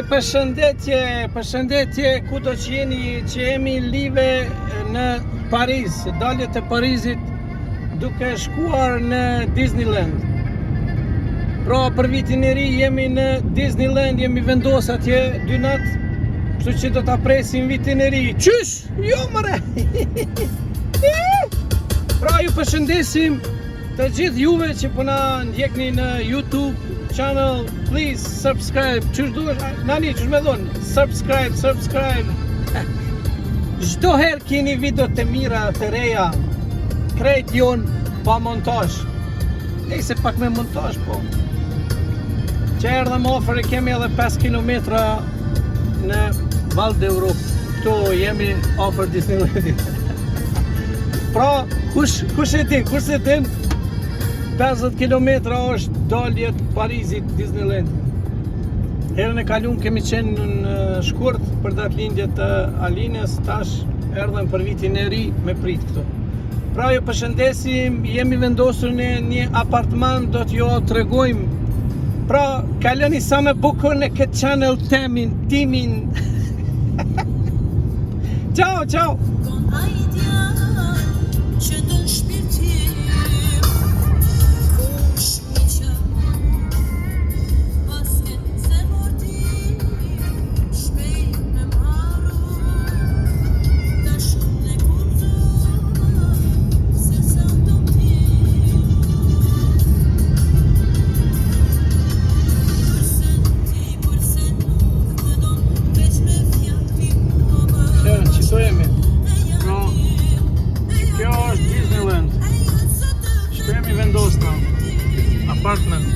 përshëndetje kudo që jeni, që jemi live në Paris, dalje të Parisit duke shkuar në Disneyland. Pra për vitin e ri jemi në Disneyland, jemi vendos atje 2 natë, kështu që do ta presim vitin e ri. Qysh? Jo mëre! Pra ju përshëndesim të gjithë juve që po na ndjekni në YouTube channel, please subscribe. Qysh duhet, nani, qysh me thonë? Subscribe. Çdo herë keni video të mira, të reja, krejt jonë pa montazh. Nejse pak me montazh, po. Që erdhëm ofër, kemi edhe 5 kilometra në Val d'Europe. Këtu jemi ofër Disneylandit. Pra, kush e din? 50 kilometra është daljet Parisit Disneyland. Herën e kaluam kemi qenë në shkurt për datëlindjet të Alinës, tash erdhëm për vitin e ri me prit këtu. Pra ju përshëndesim, jemi vendosur në një apartman, do t'ju tregojmë. Pra, kaloni sa më bukur në këtë channel timin. Ciao. Apartment.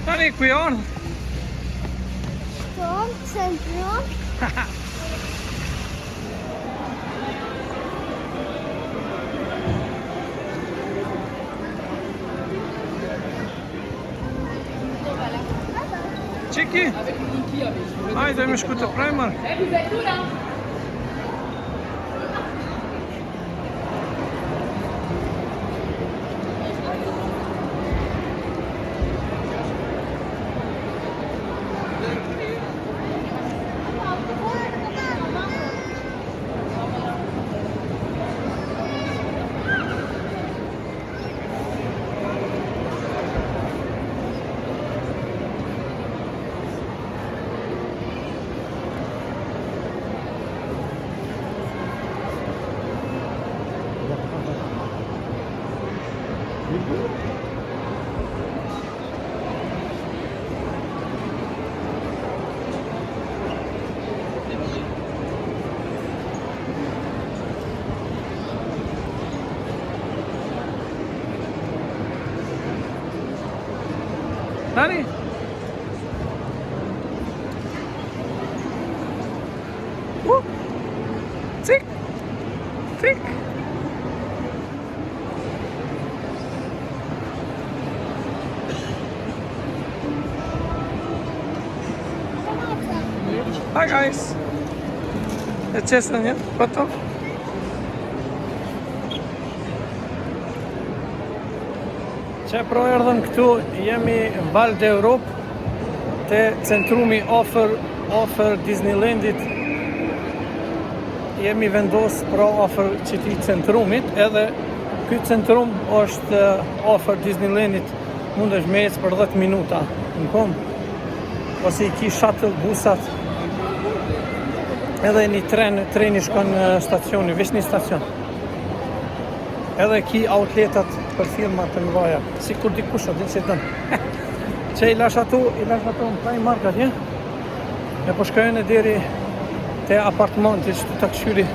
Tani ku janë? Centrum. Çeki. Hajde me shku të Primark. Nani? Tik. Hi guys. Çesën ya, foto. Që pro erdhëm këtu, jemi Val d'Europe, te centrumi ofër Disneylandit. Jemi vendos pro ofër qëti centrumit, edhe ky centrum është ofër Disneylandit, mundesh me ecë për 10 minuta në kom, ose i ki shuttle busat, edhe një treni shkon në stacioni, veç një stacion. Edhe ki outletat për firma të mëdha, si kur dikush o din që dënë. Që i lash ato në Primark atje, e po shkojnë deri te apartmanti që të këshyri,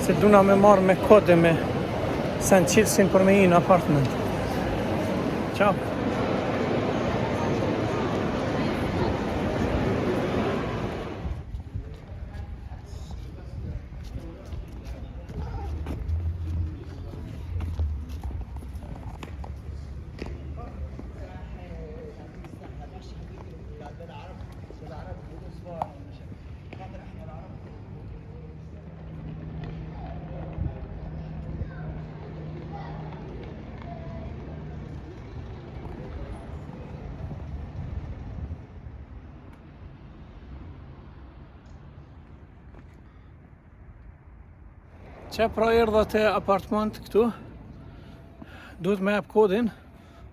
se duna me marrë me kode me St. Chilsin për me i në apartment. Ciao. Që pra erdha te apartment këtu, duhet me jap kodin,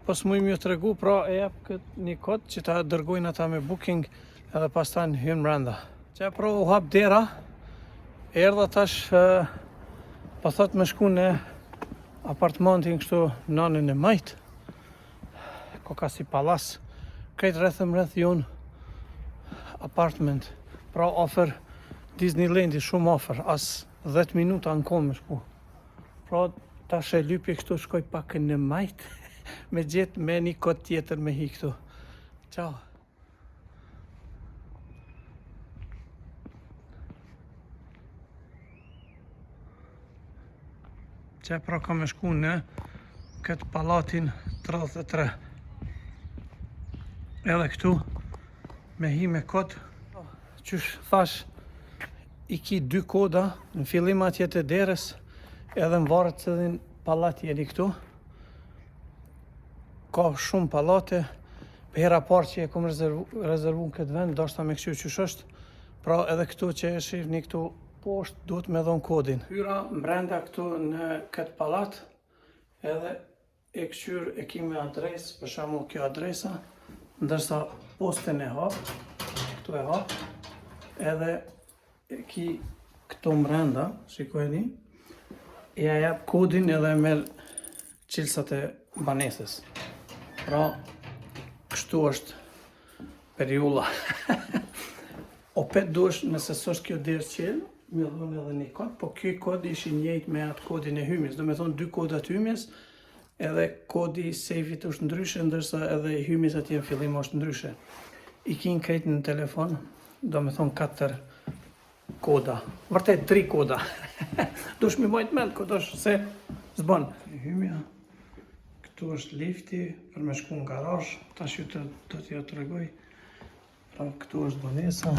pas mu ju tregu, pra e jap këtë një kod që ta dërgojnë ata me booking edhe pas ta në hynë mrenda. Që pra u hap dera, erdha tash, pa thot me shku në apartmentin kështu nanën e majt, ko ka si palas, krejt rreth jonë apartment, pra ofër Disneylandi shumë ofër, as 10 minuta në kohë me shku. Pra tash e lypi kështu shkoj pak në majt, me gjetë me një kod tjetër me hi këtu. Ciao. Që pra ka me shku në këtë palatin 33. Edhe këtu me hi me kod, qysh thash, i ki 2 koda në fillim atje të derës, edhe në varët se dhe në palati jeni këtu. Ka shumë palate, për hera parë që e kom rezervu në këtë vend, do shta me këshu qysh është, pra edhe këtu që e shifni këtu poshtë, duhet me dhonë kodin. Hyra mbrenda këtu në këtë palat, edhe e këshyr e ki me adres, për shamu kjo adresa, ndërsa postin e hap, këtu e hap, edhe e ki këtu mbrenda, shikojni, ja jap kodin edhe merr qilsat e banesës. Pra, kështu është periulla. O pet duesh, nëse s'është kjo derë qelë, me dhonë edhe një kod, po kjo kod ishi njejt me atë kodin e hymjes. Do me thonë 2 kodat hymjes, edhe kodi sejfit është ndryshe, ndërsa edhe hymjes atje në fillim është ndryshe. I kin krejt në telefon, do me thonë 4 koda. Vërtet 3 koda. Dush mi majt mend, kodosh se zbon. Hymja, këtu është lifti për me shku në garazh, tash ju të t'ja të regoj. Pra këtu është banesa.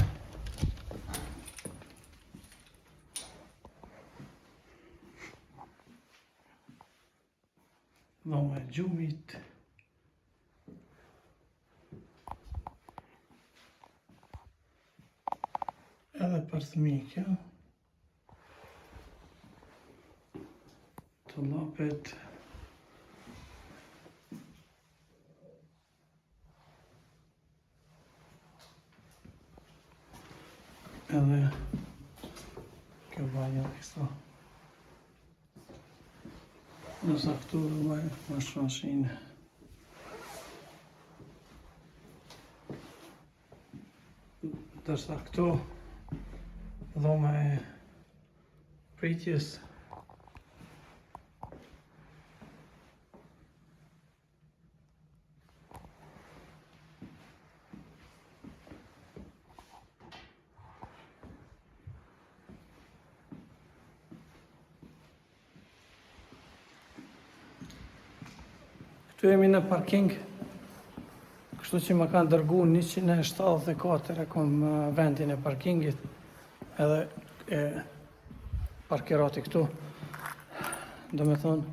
Dhoma e gjumit. Edhe për thmikja. Të lapet. Edhe kjo banja kësa. Nësa këtu dhe është mashinë. Dërsa këtu dhoma e pritjes. Këtu jemi në parking, kështu që më kanë dërgu 174 e kom vendin e parkingit, edhe e parkirati këtu. Do me thonë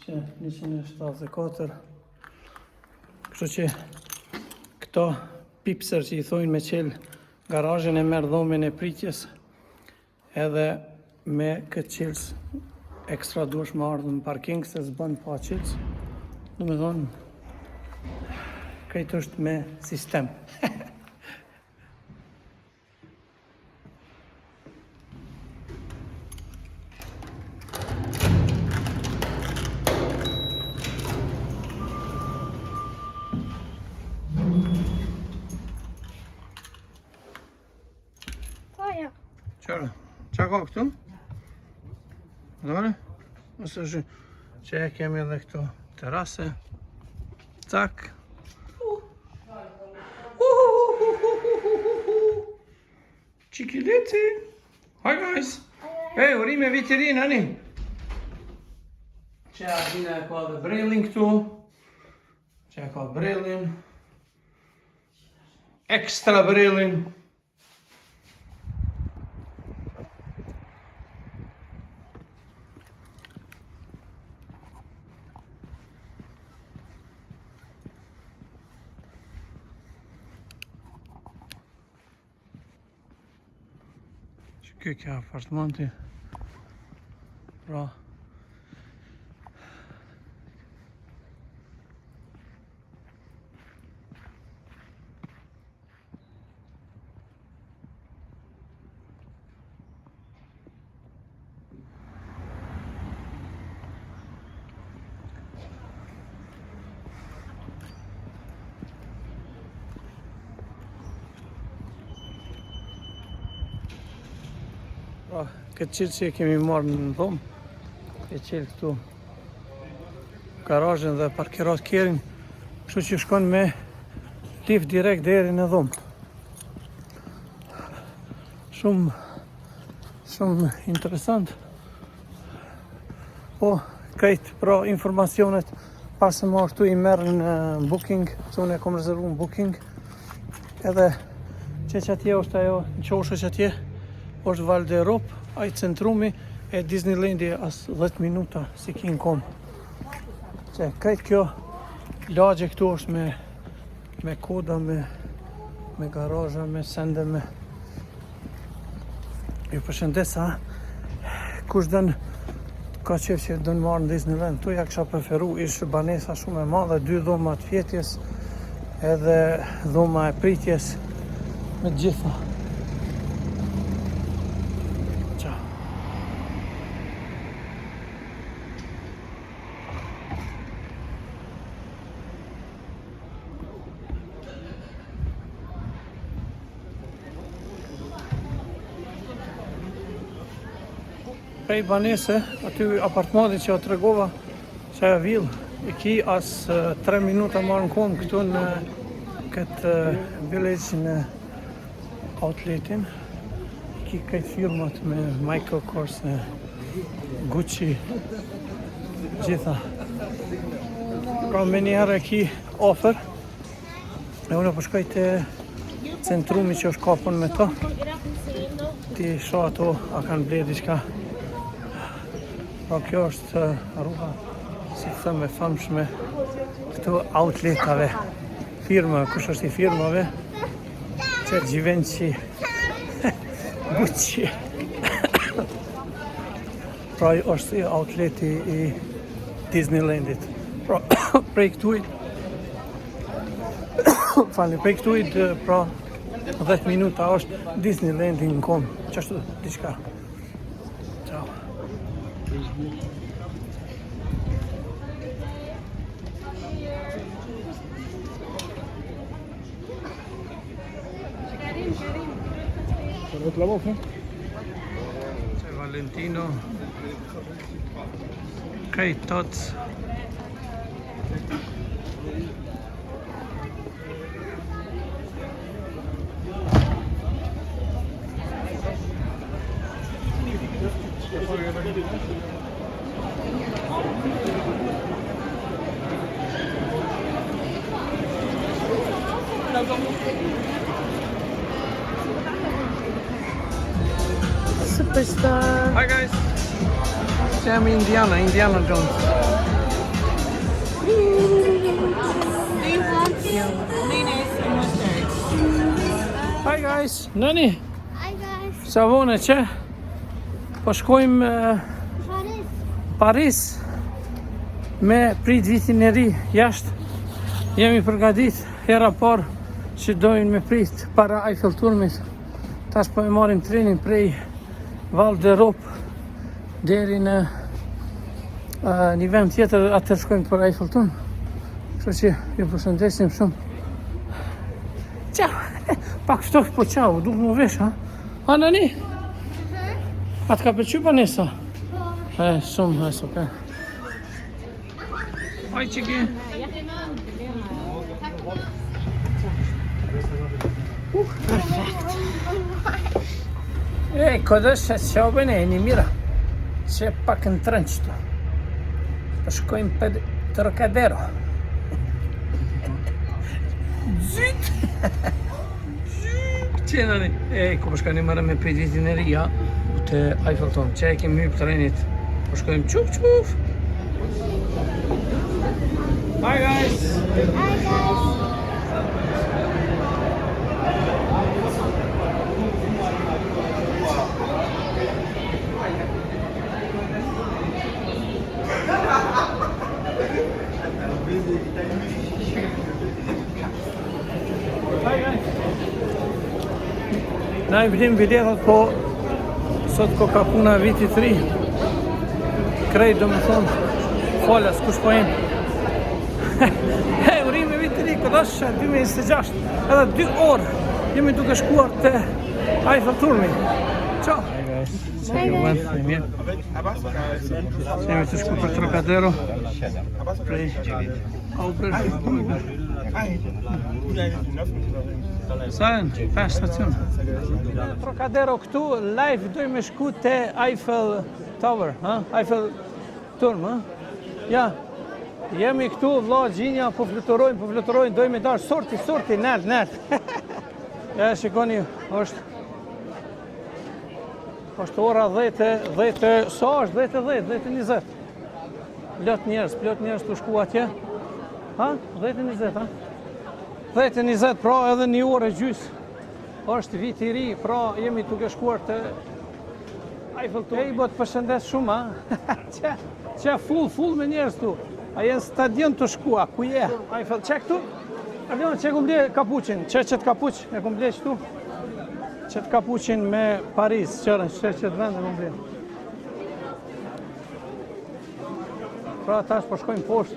që 174, kështu që këto pipser që i thojnë me qelë garajën e merë dhomin e pritjes, edhe me këtë qilës ekstra duesh më ardhë në parking, se zbën pa qilës. Do me thonë, krejt është me sistem. Aja. Qërë, qa ka këtu? Dore? Ose që e kemi edhe këtu terase. Cak. Çikileti. Hi guys. Hey, urime viterin, hani? Që Ardina e ka dhe brelin këtu. Që e ka brelin. Ekstra brelin. Kjo ka apartmenti. pra. Pra, këtë qilë që kemi marrë në dhomë, e qilë këtu garajën dhe parkirat kjerin, kështu që shkon me lift direkt deri në dhomë. Shumë interesant. Po, krejt pra informacionet pas se ma këtu i merë në booking, që unë e kom rezervu në booking, edhe që atje është ajo në qoshë që atje, është Val d'Europe, ai centrumi e Disneylandi as 10 minuta si kin kom. Që krejt kjo lagje këtu është me koda, me garazha, me sende, me... Ju përshëndesa, kush dën ka qef që dën marrë në Disneyland, tu ja kisha preferu, ishte banesa shumë e madhe, 2 dhoma të fjetjes edhe dhoma e pritjes me gjitha. Prej banese, aty apartmenti që o të regova, që ajo villë, i ki as 3 minuta marrë në komë këtu në këtë village në outletin. I ki këtë firmat me Michael Kors, Gucci, gjitha. Pra me njerë e ki offer, e unë përshkoj të centrumi që është kapën me to. Ti shoh ato, a kanë ble diçka. Pra kjo është rruga, si të thëmë, e famshme këtu outletave, firma, kush është i firmave, që Givenchy, Gucci. Pra është i outleti i Disneylandit. Pra prej këtuit, prej këtuit, pra 10 minuta është Disneylandi në kom, që është diçka. Ciao. La boca? C'è Valentino, Kate Tots. Superstar. Hi guys, siamo Indiana Jones. Do you want mayonnaise and mustard? Hi guys, Nani, Hi guys, savone që? Po shkojmë Paris me prit vitin e ri jashtë. Jemi përgatit hera parë që dojnë me prit para Eiffel Turmit. Tash po e marim trenin prej Val d'Europe deri në një vend tjetër, atër shkojmë për Eiffel Turm. Kështu që ju përshëndesim shumë. Ciao! Pak ftohtë po ciao, duke më vesh, ha? Ha, Nani? A të ka pëlqyer banesa? Shumë, super. Oj, çiki. Cosa c'è bene, mira. C'è pak në trënqëto. Po shkojmë për Trocadero. Zyt! Që Nani? Ku po shkojmë marrë me prit vitin e ri, ja, te Eiffel Turm. Që e kemi hyp trenit. Po shkojmë çuf. Bye guys. hi guys. Na I vlim biletat, po sot ko ka puna vitit ri. Krejt do me thonë, falas, kush po jem. Urime vitit ri, këdosha 2026, edhe 2 orë jemi duke shkuar të Eiffel Turmi. Ciao! Hey guys, jemi të shku për Trocadero, prej Auber. Sajnë, 5 stacion. Trocadero këtu, live dojmë shku të Eiffel Tower, Eiffel Turm, ja. Jemi këtu, vlla gjinja, po fluturojnë, dojmë dash sorti, nert. Ja, shikoni, është ora 10, sa është 10:20. Plot njerëz të shku atje. 10:20, 10:20, pra edhe 1 orë e gjys. Është vit I ri, pra jemi duke shkuar të Eiffel Tower. Ej, bo të përshëndes shumë, Që full me njerëz tu. A jenë stadion të shkua, ku je? Eiffel, që këtu? Alion, që e kum ble kapuqin? Që të kapuq, e kum ble qëtu? Që të kapuqin me Paris, qërën, që të vend e kum ble. Pra, tash po shkojmë poshtë.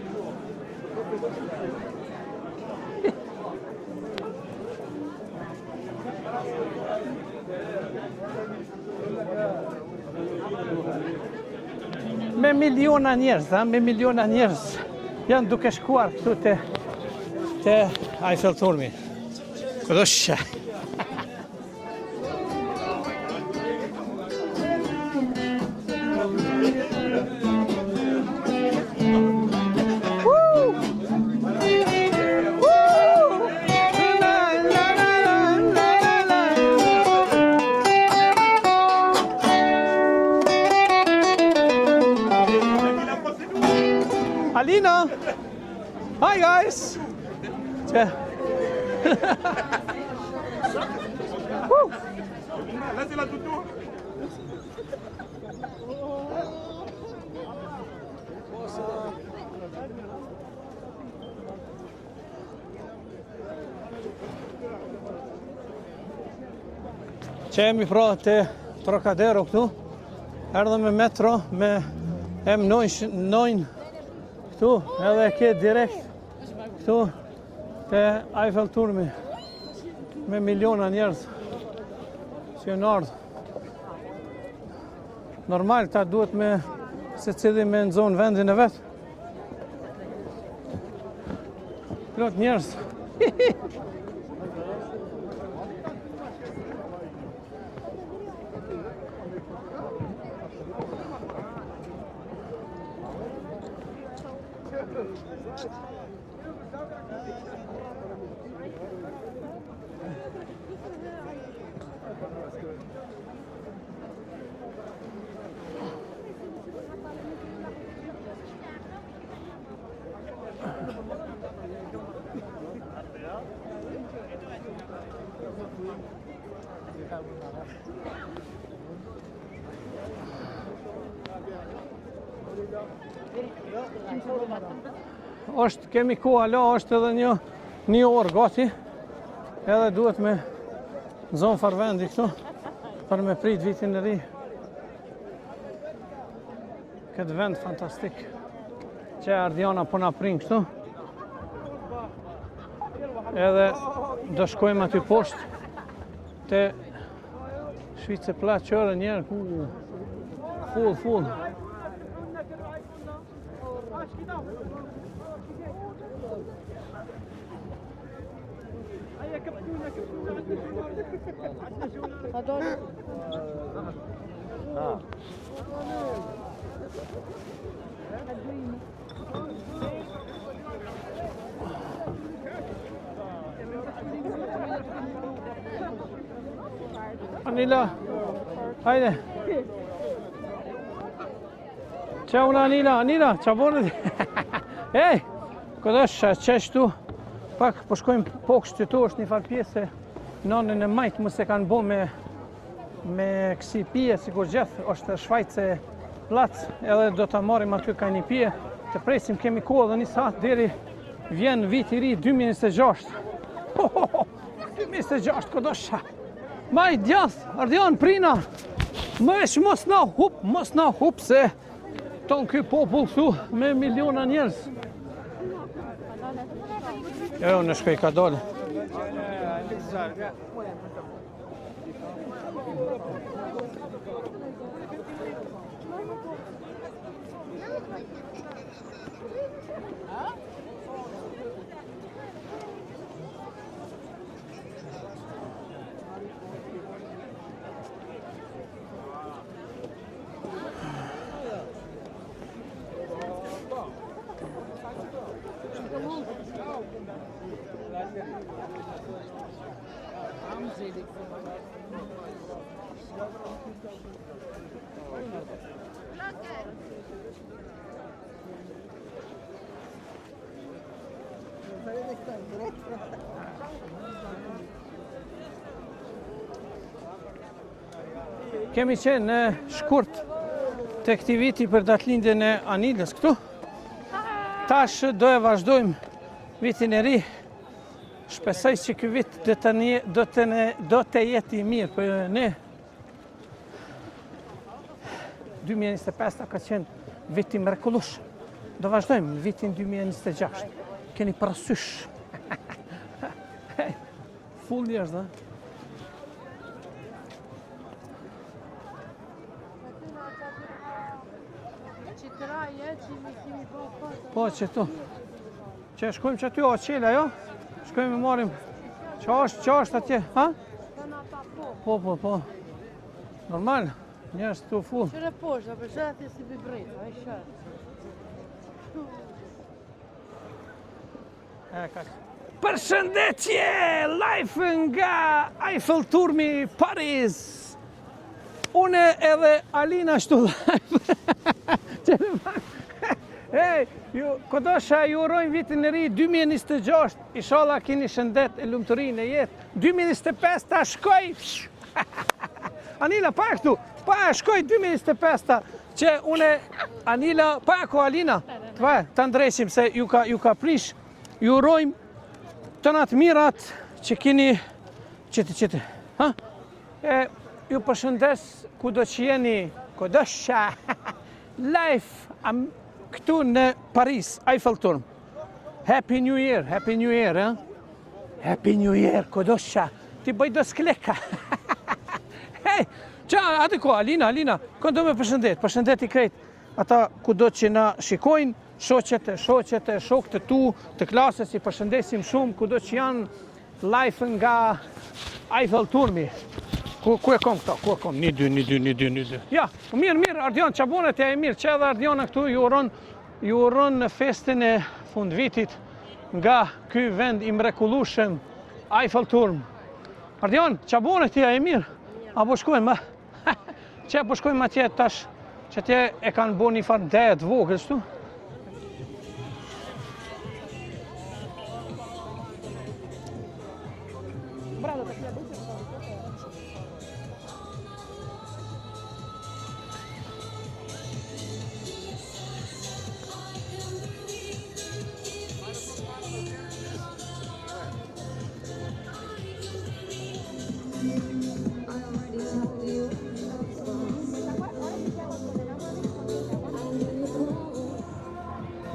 Me miliona njerëz janë duke shkuar këtu te Eiffel Turmi. Këdosha. Alina! Hi guys! Čia. Që jemi pra të Trocadero këtu, erdhëm me metro, me M9 këtu, edhe ke direkt këtu të Eiffel Turmi, me miliona njerëz që janë ardhur. Normal, ta duhet me secili me nxon vendin e vet. Plot njerëz. Kemi kohë alo, është edhe një orë gati, edhe duhet me nxon farvendi këtu, për me prit vitin e ri. Këtë vend fantastik, që Ardiana po na prin këtu. Edhe do shkojmë aty poshtë, te Shvice Plat qërë njerë, full. Anila, hajde. Ciao Anila, qa bërë? Ej, këdësha, qeshtu, pak po shkojmë pokshtë këtu, është një farë pjesë, nonën e majtë më se kanë bo me kësi pije, si kur gjithë, është Shvajce Plat, edhe do të marim aty ka një pije, të presim, kemi kohë dhe një saat deri vjen vit i ri 2026. 2026, këdësha. Maj djath, Ardian, prina. Mos na hup se ton ky popull këtu me miliona njerëz. Jo, në shkoj ka dole. Kemi qenë në shkurt të këtij viti për datëlindjen e Anilës këtu. Tash do e vazhdojmë vitin e ri. Shpresoj që ky vit do të jetë i mirë për ne. 2025 ka qenë viti mrekullues. Do vazhdojmë vitin 2026. Keni parasysh. Full njerëz, ha? Po, që tu. Që shkojmë që aty o qela, jo? Shkojmë e marim. Që është atje, ha? Po. Normal, njerës tu full. Qëre poshtë, për shëtë si vibrita, a i shëtë. Përshëndetje, live nga Eiffel Turmi, Paris. Une edhe Alina shtu live. Hej, kodosha ju urojmë vitin e ri 2026, inshallah keni shëndet e lumturinë e jetë. 2025 ta shkoj. Anila, pa këtu, pa shkoj 2025 ta, që une, Anila, pa ko Alina, ta ndreshim se ju ka prish, ju urojmë të natë mirat që keni, qëti, ha? Ju përshëndes ku do që jeni, kodosha, live, këtu në Paris, Eiffel Turm. Happy New Year, eh? Happy New Year, kodosha. Ti bëj do skleka. Hej, atë ko, Alina, këndo me përshëndet i krejt. Ata kudo që na shikojnë, shoqet, shokët tu, të klasës, i përshëndesim shumë, kudo që janë live nga Eiffel Turmi. Ku e kom këta? Ku e kom? Një dy. Ja, mirë, Ardian, që abonet e mirë, që edhe Ardiana këtu ju uron në festin e fund vitit nga ky vend i mrekullueshëm Eiffel Turm. Ardian, që abonet e mirë? Apo shkojmë, ma? Që po shkojmë atje tash, që atje e kanë bo një farë dejet vogël, shtu?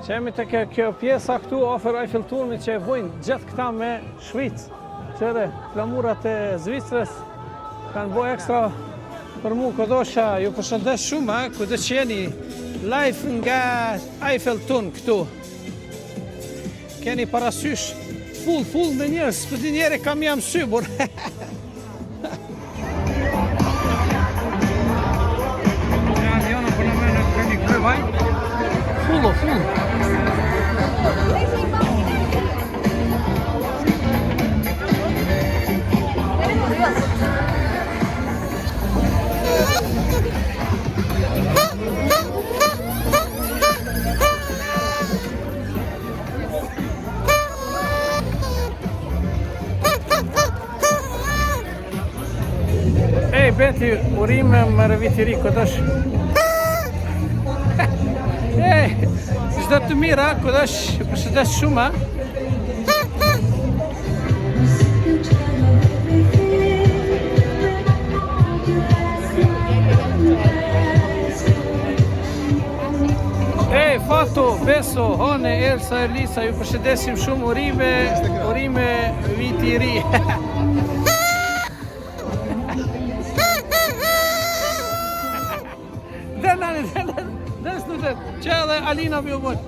Qemi të kjo pjesa këtu afer Eiffel Turmit që e vojnë gjithë këta me Shvicë. Qëre, flamurat e Zvicrës kanë boj ekstra për mu kodosha. Ju përshëndes shumë, kudo që jeni live nga Eiffel Turm këtu. Keni parasysh full me njerës, për di njeri kam jam sybur. Jana për në me në këni këve vaj. Full. Ej, Beti, urime më rëvitiri këtash. Ej, çdo të mira, këtash, përshëndes shumë, Renato, Beso, Hone, Elsa, Elisa, ju përshëndesim shumë, urime viti i ri. Dhe snutet, që edhe Alina vjo bërë.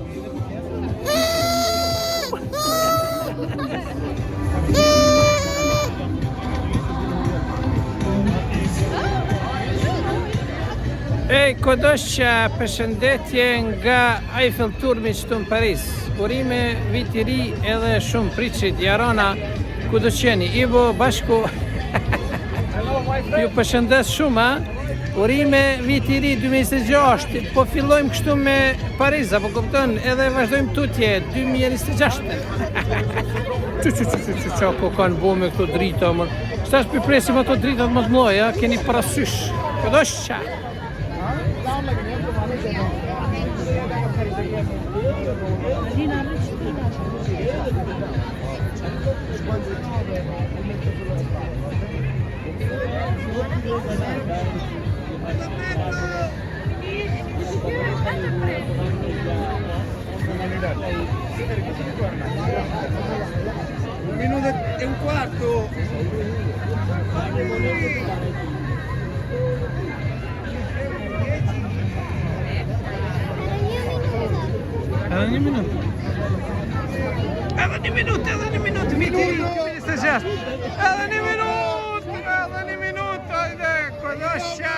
Ej, Kodoshqa, përshëndetje nga Eiffel Turmi qëtu në Paris. Urime viti ri edhe shumë pritshit, Jarona, ku do qeni, Ivo, Bashku. Ju përshëndes shumë, a? Urime viti ri 2026, po fillojmë kështu me Paris, apo kupton, edhe vazhdojmë tutje 2026. Qa ko kanë bo me këto drita, mër. Shtash përpresim ato dritat më të mloja, keni parasysh. Kodoshqa. Un minuto e un quarto. Edhe një minutë. Edhe një minutë, viti i 26. Edhe një minutë, ajde, Kodoshqa.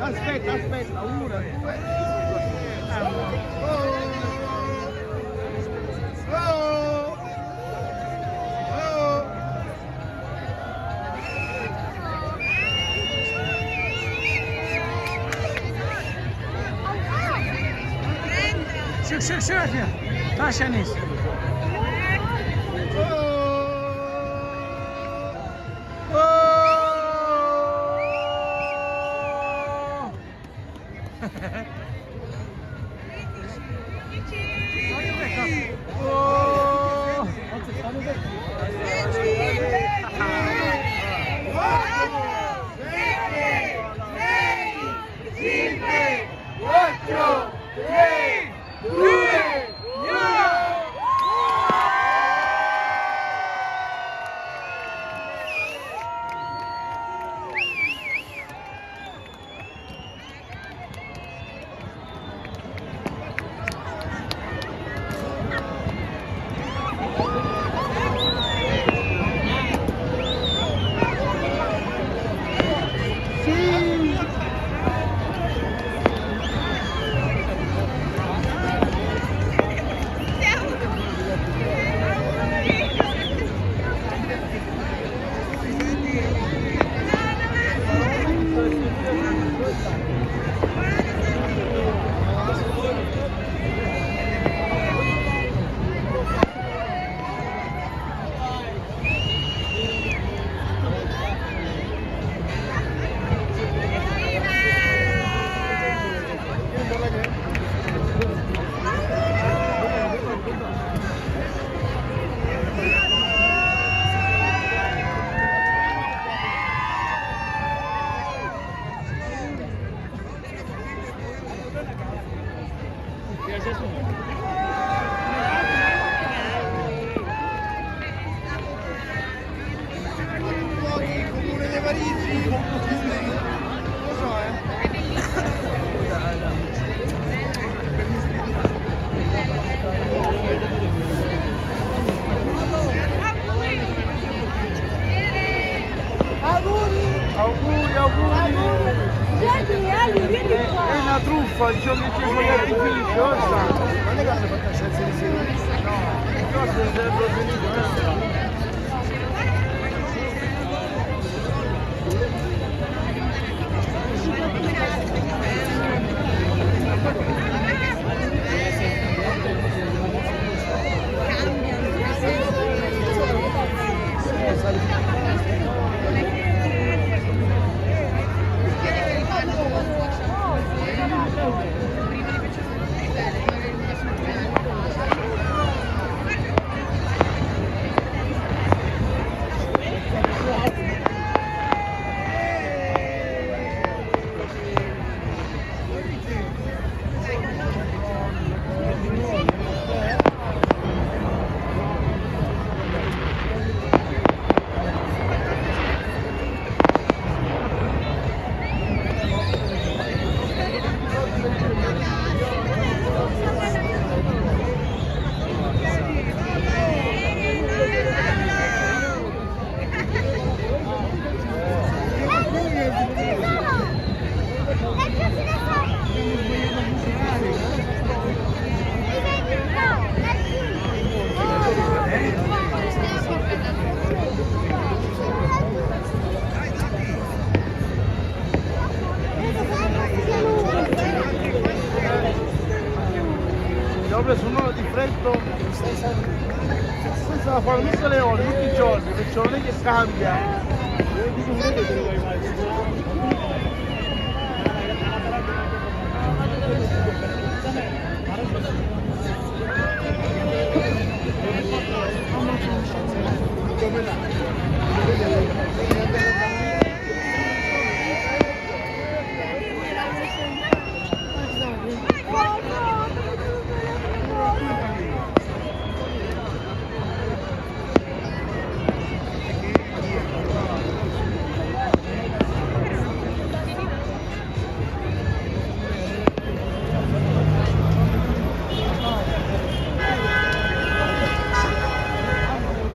Aspetta, una. Şök ya. Taş Enis. È una truffa, diciamo che c'è con gli artifici, non è che hanno fatto scienze di servizio, no, cosa sarebbero finito, farlo senza farlo tutte le ore, tutti i giorni, perciò non è che cambia.